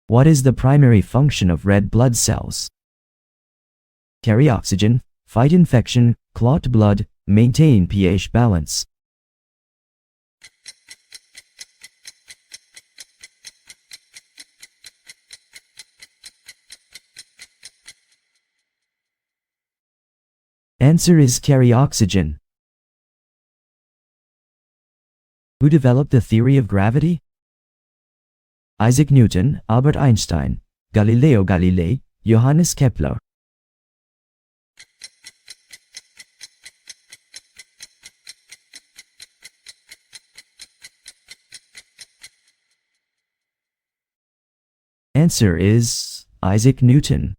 What is the primary function of red blood cells? Carry oxygen, fight infection, clot blood, maintain pH balance. Answer is carry oxygen. Who developed the theory of gravity? Isaac Newton, Albert Einstein, Galileo Galilei, Johannes Kepler. Answer is Isaac Newton.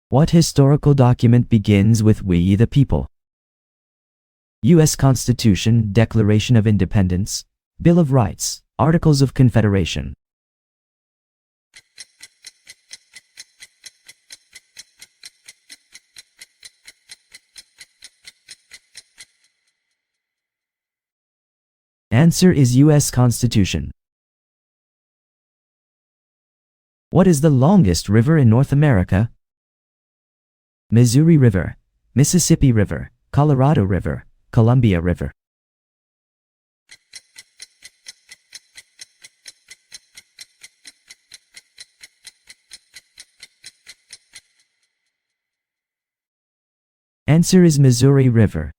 What historical document begins with "We the People"? U.S. Constitution, Declaration of Independence, Bill of Rights, Articles of Confederation. Answer is U.S. Constitution. What is the longest river in North America? Missouri River, Mississippi River, Colorado River, Columbia River. Answer is Missouri River.